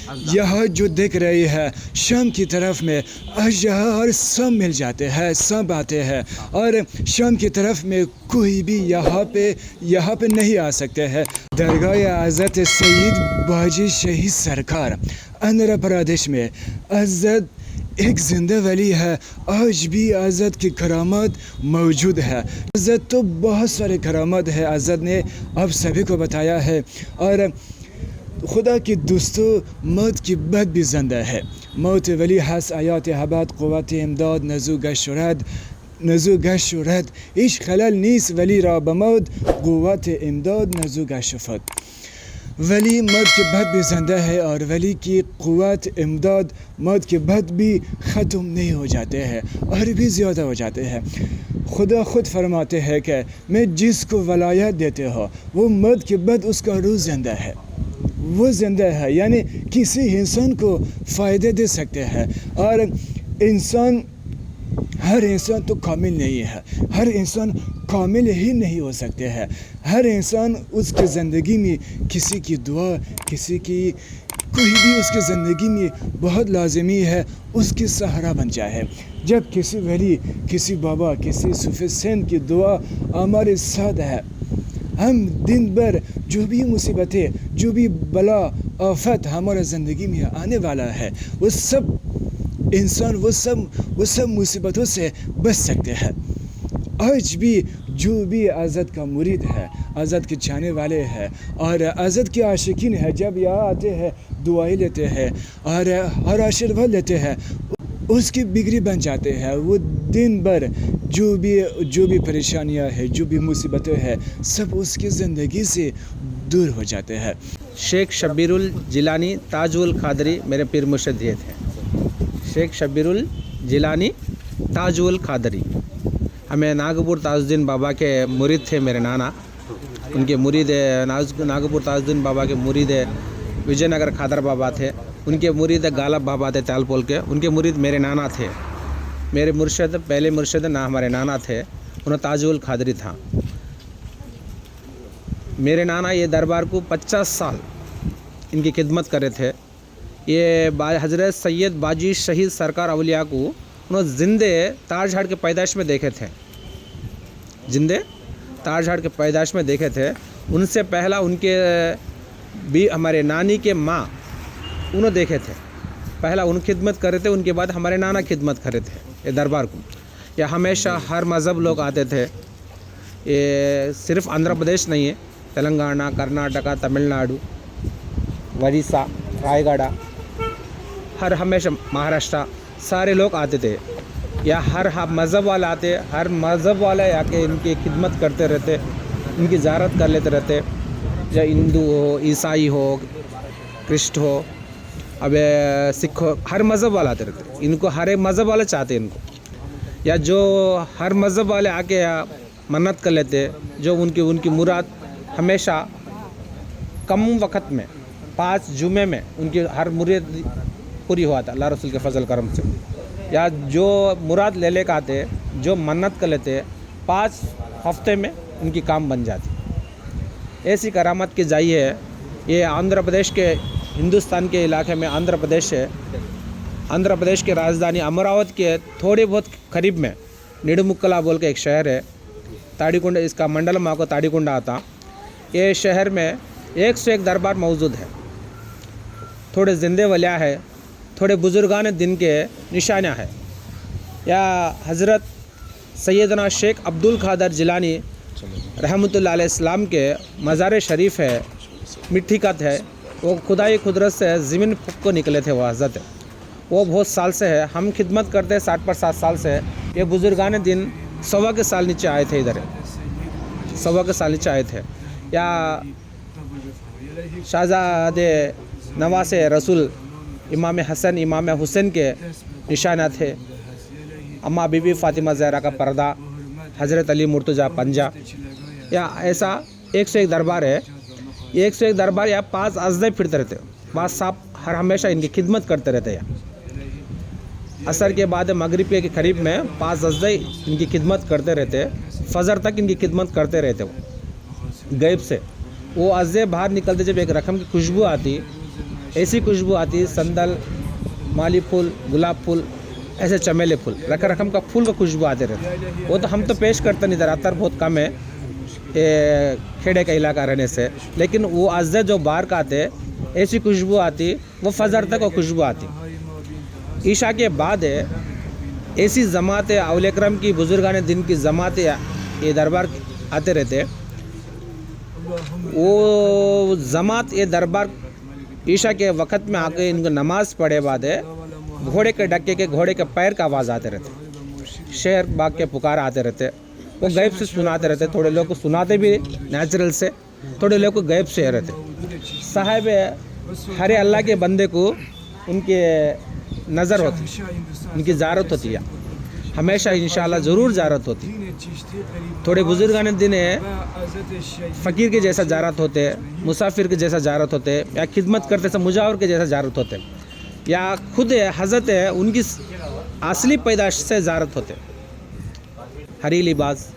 यहाँ जो देख रही है शाम की तरफ में आज यहाँ हर सांप मिल जाते हैं, सांप आते हैं और शाम की तरफ में कोई भी यहाँ पे नहीं आ सकते हैं। दरगाह हज़रत सैयद बाजी शहीद सरकार आंध्र प्रदेश में हज़रत एक जिंदा वली है। आज भी हज़रत की करामात मौजूद है। हज़रत तो बहुत सारे करामात है हज़रत ने आप सभी को बताया है। और खुदा की दोस्तों मौत की बाद भी जिंदा है। मौत वली हस आयात हबात क़ुव्वत इमदाद नज़ु गशुरत इश खलल नीस वली रा बमौत क़ुव्वत इमदाद नज़ु गशुफत। वली मौत के बाद भी जिंदा है और वली की क़ुव्वत इमदाद मौत के बाद भी ख़त्म नहीं हो जाते हैं और भी ज़्यादा हो जाते हैं। खुदा खुद फरमाते हैं कि मैं जिसको वलायत देते हो वो मौत के बाद उसका रूह जिंदा है, वो ज़िंदा है, यानी किसी इंसान को फ़ायदे दे सकते हैं। और हर इंसान तो कामिल नहीं है, हर इंसान कामिल ही नहीं हो सकते हैं। हर इंसान उसकी ज़िंदगी में किसी की दुआ, कोई भी उसकी ज़िंदगी में बहुत लाजमी है उसकी सहारा बन जाए। जब किसी वली, किसी बाबा, किसी सूफी सेंट की दुआ हमारे साथ है, हम दिन भर जो भी मुसीबतें, जो भी बला आफत हमारे ज़िंदगी में आने वाला है वो सब मुसीबतों से बच सकते हैं। आज भी जो भी आज़ाद का मुरीद है, आज़ाद के चाहने वाले हैं और आज़ाद के आशिकीन है, जब यहाँ आते हैं दुआएं लेते हैं और आशीर्वाद लेते हैं, उसकी बिगड़ी बन जाते हैं। वो दिन भर जो भी परेशानियां हैं, जो भी मुसीबतें हैं, सब उसकी ज़िंदगी से दूर हो जाते हैं। शेख शब्बीरुल जिलानी ताजुल खादरी मेरे पीर मुर्शिद ये थे। शेख शब्बीरुल जिलानी ताजुल खादरी हमें नागपुर ताजुद्दीन बाबा के मुरीद थे। मेरे नाना उनके मुरीद नागपुर ताजुद्दीन बाबा के मुरीद विजयनगर खादर बाबा थे। उनके मुरीद गालब बाबा थे तालपोल के, उनके मुरीद मेरे नाना थे। मेरे मुर्शिद, पहले मुर्शिद ना हमारे नाना थे, उन्हें ताजुल खादरी था। मेरे नाना ये दरबार को 50 साल इनकी खिदमत करे थे। ये हज़रत सैयद बाजी शहीद सरकार अवलिया को उन्होंने जिंदे तारझाड़ के पैदाइश में देखे थे, जिंदे तारझाड़ के पैदाइश में देखे थे। उनसे पहला उनके भी हमारे नानी के माँ उन्होंने देखे थे। पहला उन खिदमत करे थे, उनके बाद हमारे नाना खिदमत करे थे ये दरबार को। या हमेशा हर मज़हब लोग आते थे। ये सिर्फ आंध्र प्रदेश नहीं है, तेलंगाना, कर्नाटका, तमिलनाडु, उड़ीसा, रायगढ़, हर हमेशा महाराष्ट्र सारे लोग आते थे। या हर मज़हब वाले आते, हर मज़हब वाले आके इनकी खिदमत करते रहते, इनकी ज़ियारत कर लेते रहते। या हिंदू हो, ईसाई हो, क्रिस्ट हो, अब सिख हो, हर मज़हब वाले आते रहते। इनको हर एक मज़हब वाले चाहते इनको। या जो हर मज़हब वाले आके मन्नत कर लेते, जो उनकी मुराद हमेशा कम वक्त में 5 जुमे में उनकी हर मुराद पूरी हुआ था अल्लाह रसूल के फजल करम से। या जो मुराद ले लेकर आते, जो मन्नत कर लेते, 5 हफ्ते में उनकी काम बन जाती। ऐसी करामत की जाई है। ये आंध्र प्रदेश के, हिंदुस्तान के इलाके में आंध्र प्रदेश है। आंध्र प्रदेश की राजधानी अमरावती के थोड़ी बहुत करीब में निडमुक्कला बोल के एक शहर है। ताड़ीकुंड, इसका मंडलम आपको ताड़ीकुंडा आता। ये शहर में 101 दरबार मौजूद है। थोड़े जिंदे वलिया है, थोड़े बुजुर्गान दिन के निशानियाँ है। या हज़रत सैयदना शेख अब्दुल खादर जिलानी रहमतुल्लाह अलैह इस्लाम के मज़ार शरीफ है, मिट्टी का है। वो खुदाई कुदरत से ज़मीन फूक को निकले थे वो हज़रत। वो बहुत साल से है, हम खिदमत करते हैं 60 साल से। ये बुजुर्गान दिन 100 के साल नीचे आए थे, इधर 100 के साल नीचे आए थे। या शाहज़ादे नवासे रसूल इमाम हसन, इमाम हुसैन के निशाना थे। अम्मा बीबी फ़ातिमा ज़हरा का पर्दा, हज़रत अली मुर्तज़ा पंजा। या ऐसा 101 दरबार है। ये 101 दरबार या 5 अज़दे फिरते रहते, 5 साहब हर हमेशा इनकी खिदमत करते रहते हैं। असर के बाद मगरिब के करीब में 5 अज़दे इनकी खिदमत करते रहते, फजर तक इनकी खिदमत करते रहते। वो गैब से वो अज़दे बाहर निकलते, जब एक रकम की खुशबू आती ऐसी खुशबू आती है, संदल, माली फूल, गुलाब फूल, ऐसे चमेली फूल, रकम का फूल का खुशबू आते रहते। वो तो हम तो पेश करते नहीं, ज़्यादातर बहुत कम है ये खेड़े का इलाका रहने से, लेकिन वो अज़्ज़े जो बाहर का आते ऐसी खुशबू आती, वो फजर तक वो खुशबू आती। ईशा के बाद ऐसी जमातें औलिया करम की बुजुर्गान दिन की जमातें ये दरबार आते रहते। वो जमात ये दरबार ईशा के वक़्त में आके इनको नमाज़ पढ़े बाद घोड़े के डक्के के, घोड़े के पैर का आवाज़ आते रहते, शेर बाग के पुकार आते रहते। वो गैब से सुनाते रहते, थोड़े लोग को सुनाते भी नेचुरल से, थोड़े लोग को गैब से रहते। साहब हरे अल्लाह के बंदे को उनके नज़र होती, उनकी ज़ारत होती है, हमेशा इंशाअल्लाह ज़रूर ज़ारत होती। थोड़े बुजुर्गान दिन फ़कीर के जैसा ज़ारत होते, मुसाफिर के जैसा ज़ारत होते, या खिदमत करते सब मुजावर के जैसा ज़ारत होते, या खुद हज़रत है उनकी असली पैदाश से ज़ारत होते। हरी लिबास,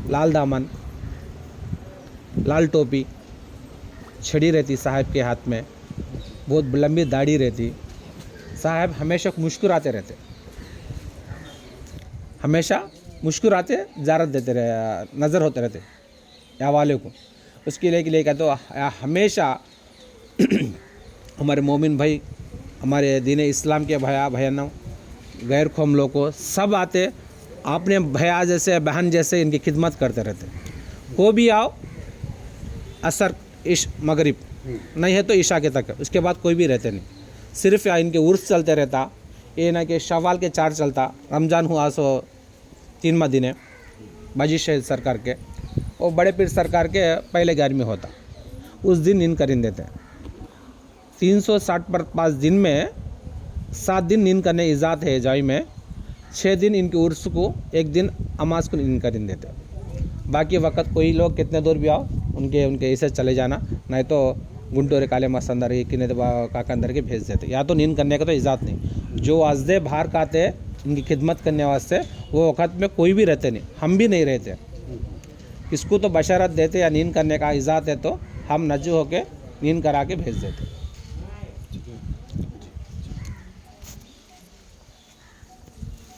लाल दामन, लाल टोपी, छड़ी रहती साहब के हाथ में, बहुत लंबी दाढ़ी रहती। साहब हमेशा मुस्कुराते रहते, हमेशा मुस्कुराते ज़ारत देते रहे, नज़र होते रहते या वाले को। उसके लिए कहते तो हमेशा हमारे मोमिन भाई, हमारे दीन इस्लाम के भैया बहनों, गैर कौम लोग को सब आते, आपने भैया जैसे बहन जैसे इनकी खिदमत करते रहते। को भी आओ असर मगरिब नहीं है तो ईशा के तक, उसके बाद कोई भी रहते नहीं। सिर्फ या इनके उर्स चलते रहता, ये ना कि शवाल के 4 चलता, रमज़ान हुआ सो 3 महीने बाजी शहीद सरकार के, और बड़े पीर सरकार के पहले 11 में होता, उस दिन नींद करीन देते हैं। 360 पर 5 दिन में 7 दिन नींद करने इजाज़त है जाई में, 6 दिन इनके उर्स को, 1 दिन अमाज को नींद करीन देते। बाकी वक्त कोई लोग कितने दूर भी आओ उनके ऐसे चले जाना, नहीं तो गुंटोरे काले मस्त अंदर किने काका अंदर के भेज देते। या तो नींद करने का तो इजाज़त नहीं, जो अज़दे बाहर का आते इनकी खिदमत करने वास्ते वो वक़्त में कोई भी रहते नहीं, हम भी नहीं रहते। इसको तो बशारत देते या नींद करने का इजाज़त है तो हम नजू होके नींद करा के भेज देते।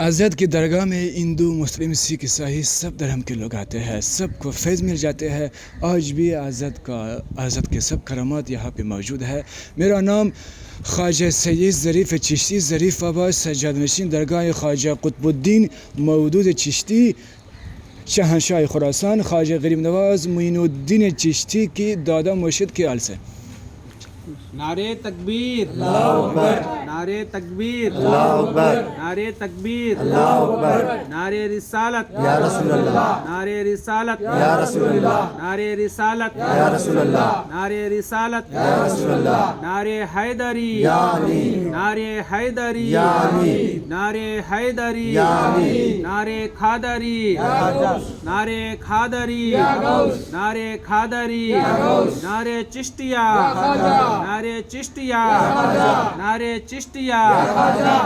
आज़ाद की दरगाह में हिंदू, मुस्लिम, सिख, ईसाई सब धर्म के लोग आते हैं, सबको फैज़ मिल जाते हैं। आज भी आज़ाद के सब करामात यहाँ पे मौजूद है। मेरा नाम ख्वाजा सैयद ज़रीफ़ चिश्ती, ज़रीफ़ आबाद सज्जाद नशीन दरगाह ख्वाजा कुतुबुद्दीन मौदूद चिश्ती शहंशाह खुरासान ख्वाजा गरीब नवाज़ मोइनुद्दीन चिश्ती की दादा मुर्शिद के आल से। नारे तकबीर, अल्लाहु अकबर, नारे तकबीर, अल्लाहु अकबर, नारे तकबीर, अल्लाहु अकबर, नारे रिसालत या रसूल अल्लाह, नारे रिसालत या रसूल अल्लाह, नारे रिसालत या रसूल अल्लाह, नारे रिसालत या रसूल अल्लाह, नारे हैदरी या अली, नारे हैदरी या अली, नारे हैदरी या अली, नारे खादरी या गौस, नारे खादरी या गौस, नारे खादरी या गौस, नारे चिश्तिया नारे चिश्तिया, नारे चिश्तिया,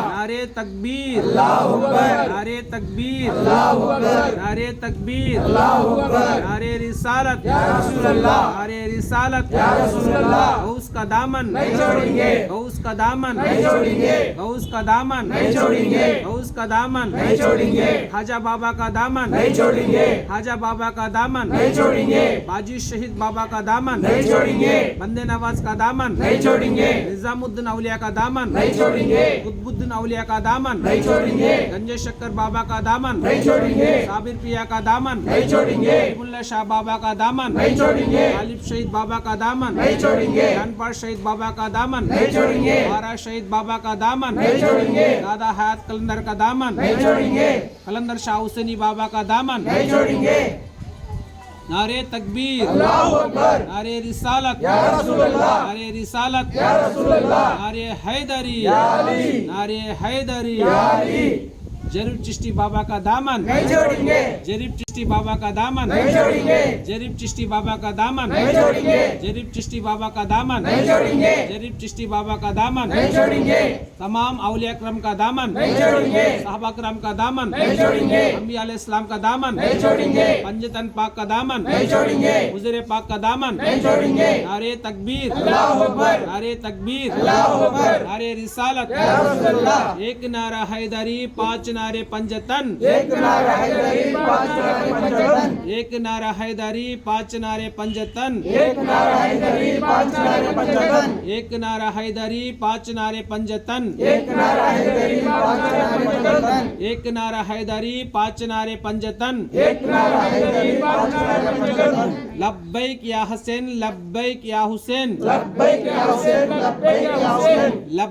नारे तकबीर, अल्लाहु अकबर, नारे तकबीर, अल्लाहु अकबर, नारे तकबीर, अल्लाहु अकबर, नारे रिसालत या रसूल अल्लाह, नारे रिसालत या रसूल अल्लाह। गौस का दामन नहीं छोड़ेंगे, गौस का दामन नहीं छोड़ेंगे, गौस का दामन नहीं छोड़ेंगे, गौस का दामन नहीं छोड़ेंगे, खाजा बाबा का दामन नहीं छोड़ेंगे, खाजा बाबा का दामन नहीं छोड़ेंगे, बाजी शहीद बाबा का दामन नहीं छोड़ेंगे, बंदे नवाज का दामन नहीं छोड़ेंगे, निजामुद्दीन औलिया का दामन नहीं छोड़ेंगे, कुतुबुद्दीन औलिया का दामन नहीं छोड़ेंगे, गंजे शक्कर बाबा का दामन नहीं छोड़ेंगे, साबिर पिया का दामन नहीं छोड़ेंगे, मुल्ला शाह बाबा का दामन नहीं छोड़ेंगे, गालिब शहीद बाबा का दामन नहीं छोड़ेंगे, जानपाड़ शहीद बाबा का दामन नहीं छोड़ेंगे, बारा शहीद बाबा का दामन नहीं छोड़ेंगे, दादा हयात कलंदर का दामन नहीं छोड़ेंगे, कलंदर शाह हुसैनी बाबा का दामन नहीं छोड़ेंगे। नारे तकबीर, अल्लाहु अकबर, नारे रिसालत या रसूल अल्लाह, नारे रिसालत या रसूल अल्लाह, नारे हैदरी या अली, नारे हैदरी या अली। जरीफ चिश्ती बाबा का दामन नहीं छोड़ेंगे, जरीफ चिश्ती बाबा का दामन नहीं छोड़ेंगे, जरीफ चिश्ती बाबा का दामन नहीं छोड़ेंगे, जरीफ चिश्ती बाबा का दामन नहीं छोड़ेंगे, जरीफ चिश्ती बाबा का दामन नहीं छोड़ेंगे, तमाम औलिया करम का दामन नहीं छोड़ेंगे, साहबा करम का दामन नहीं छोड़ेंगे, अंबिया अलैहिस्सलाम का दामन नहीं छोड़ेंगे, पंजतन पाक का दामन नहीं छोड़ेंगे, हुजूर पाक का दामन नहीं छोड़ेंगे। नारे तकबीर अल्लाहु अकबर, नारे तकबीर अल्लाहु अकबर, नारे रिसालत या रसूलल्लाह। एक नारा हैदरी पांच नारे पंजतन एक नारा हैदरी, पांच नारे पंजतन, एक नारा हैदरी पांच नारे पंजतन एक नारा हैदरी, पांच नारे पंजतन, एक नारा हैदरी पांच नारे पंजतन एक नारा हैदरी, पांच नारे पंजतन, एक नारा हैदरी पांच नारे पंजतन एक नारा हैदरी, पांच नारे पंजतन। लब्बैक या हसैन लब्बैक या हुसैन लब्बैक या हुसैन, लब्बैक या हुसैन। लब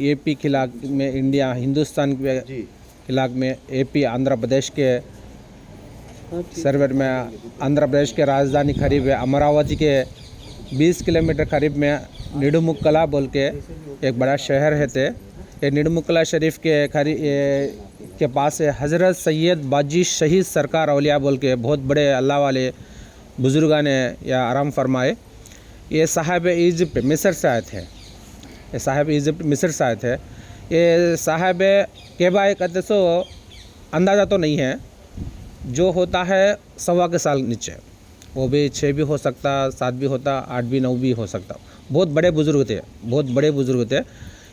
एपी के इलाके में इंडिया हिंदुस्तान के इलाके में एपी आंध्र प्रदेश के सर्वर में आंध्र प्रदेश के राजधानी करीब है अमरावती के 20 किलोमीटर करीब में निडुमुक्कला बोल के एक बड़ा शहर है थे। ये निडुमुक्कला शरीफ के के पास है हज़रत सैयद बाजी शहीद सरकार अवलिया बोल के बहुत बड़े अल्लाह वाले बुज़ुर्गा ने या आराम फरमाए। ये साहब इजिप्ट मिस्र से आए थे, ये साहब इजिप्ट मिस्र से आए थे। ये साहब के बाय कहते सो अंदाज़ा तो नहीं है, जो होता है 1.25 के साल नीचे, वो भी 6 भी हो सकता, 7 भी होता, 8 भी 9 भी हो सकता। बहुत बड़े बुज़ुर्ग थे, बहुत बड़े बुज़ुर्ग थे।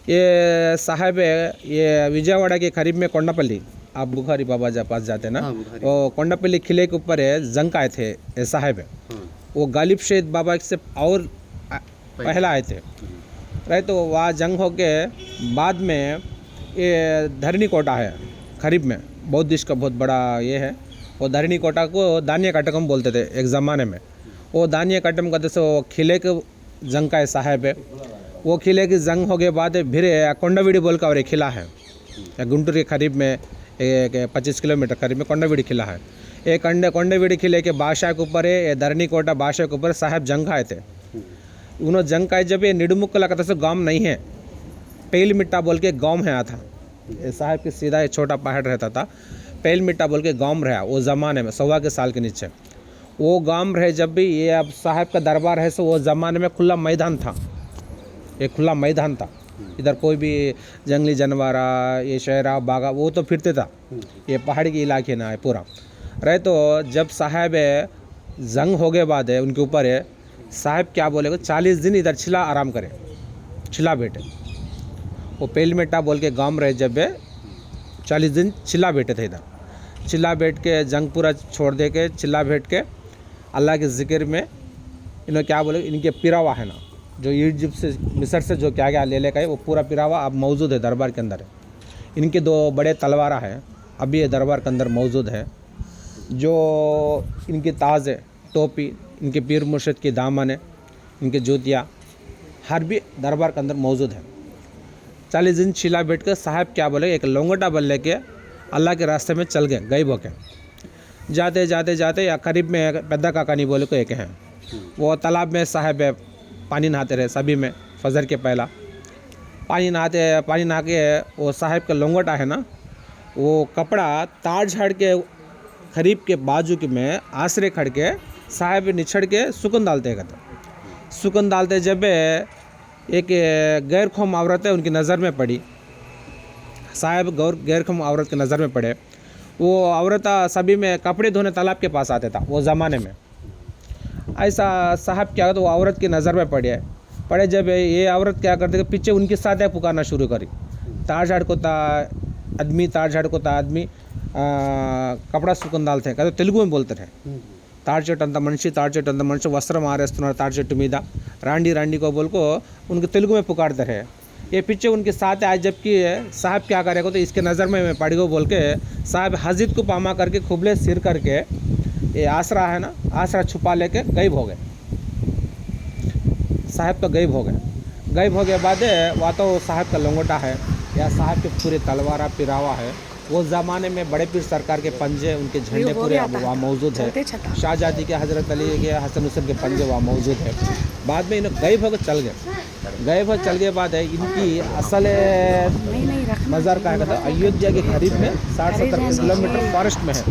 ये साहब ये विजयवाड़ा के करीब में कोंडापल्ली, आप बुखारी बाबा जा पास जाते ना, वो कोंडापल्ली किले के ऊपर है जंग आए थे। ये साहब वो गालिब शहीद बाबा से और पहला आए थे रहे, तो वहाँ जंग हो के बाद में ये धरनी कोटा है करीब में, बौद्ध देश का बहुत बड़ा ये है। वो धरनी कोटा को दानिया कटकम बोलते थे एक ज़माने में। वो दानिया कटकम कहते से वो किले के जंग का है साहब है। वो किले की जंग हो के बाद फिर कोंडावीडी बोल का और एक किला है गुंटूर के करीब में, एक 25 किलोमीटर करीब में कोंडावीडी किला है। एक कोंडावीडी किले के बादशाह के ऊपर है, धरनी कोटा बादशाह के ऊपर साहब जंग आए थे। उन्होंने जंग आए जब ये निडुमुक्कला कहते से गाँव नहीं है, पेल मिट्टा बोल के गाँव है था। ये साहब के सीधा एक छोटा पहाड़ रहता था, पेल मिट्टा बोल के गाँव रहा वो ज़माने में 1.25 के साल के नीचे। वो गाँव रहे जब भी ये अब साहब का दरबार है, सो वो ज़माने में खुला मैदान था, एक खुला मैदान था। इधर कोई भी जंगली जानवर ये शहरा बागा वो तो फिरते था, ये पहाड़ी के इलाके ना है पूरा रहे। तो जब साहब जंग हो गए बाद है उनके ऊपर है, साहब क्या बोले 40 दिन इधर छिला आराम करे, छिला बैठे। वो पेलमेटा बोल के गाँव रहे जब 40 दिन छिला बैठे थे इधर, छिला बैठ के जंग पूरा छोड़ दे के छिला बैठ के अल्लाह के ज़िक्र में इन्होंने क्या बोले, इनके पिरावा है ना जो इजिप्ट से मिस्र से जो क्या क्या ले लेकर वो पूरा पिरावा अब मौजूद है दरबार के अंदर है। इनके 2 बड़े तलवारा है अभी ये दरबार के अंदर मौजूद है। जो इनकी ताज़ है टोपी, इनके पीर मुर्शिद की दामन है, इनके जूतियाँ हर भी दरबार के अंदर मौजूद है। 40 दिन छिला बैठ कर साहब क्या बोले, एक लोंगोटा बल लेके अल्लाह के रास्ते में चल गए गईब होके। जाते जाते जाते या करीब में पेद्दा काकानी बोले को एक हैं, वो तालाब में साहब पानी नहाते रहे सभी में फजर के पहला पानी नहा के वो साहब का लोंगोटा है ना, वो कपड़ा तार झाड़ के करीब के बाजू के में आसरे खड़ के साहब निछड़ के सुकन डालते कहते। सुकन डालते जब एक गैर खौम औरत है उनकी नज़र में पड़ी, साहब गैर खौम औरत की नज़र में पड़े। वो औरत सभी में कपड़े धोने तालाब के पास आते था वो ज़माने में। ऐसा साहब क्या तो वो औरत की नज़र में पड़े जब ये औरत क्या करते पीछे उनके साथ पुकारना शुरू करी, तार झाड़ को ता आदमी, तार झाड़ को ता आदमी कपड़ा सुकन डालते हैं कहते तेलुगु में बोलते थे। तार చెట్టు అంత మనిషి, तार చెట్టు అంత మనిషి वस्त्र आरेస్తున్నారు तार చెట్టు మీద, रांडी रांडी को बोल को उनके तेलुगु में पुकारते रहे। ये पीछे उनके साथ आज जबकि साहब क्या करेगा तो इसके नज़र में पड़ गो बोल के साहब हजिद को पामा करके खुबले सिर करके ये आसरा है ना, आसरा छुपा लेके गायब हो गए। साहब का गायब हो गए। गायब हो गए बाद वहाँ तो साहब का लंगोटा है या साहब के पूरे तलवारा पिरावा है, वो ज़माने में बड़े पीर सरकार के पंजे, उनके झंडे पूरे वहाँ मौजूद है। शाहजादी के, हज़रत अली के, हसन हुसैन के पंजे वहाँ मौजूद है। बाद में इन्हें गए भगत चल गए बाद है इनकी असल मज़ार कहाँ का था, अयोध्या के करीब में 60-70 किलोमीटर फॉरेस्ट में है।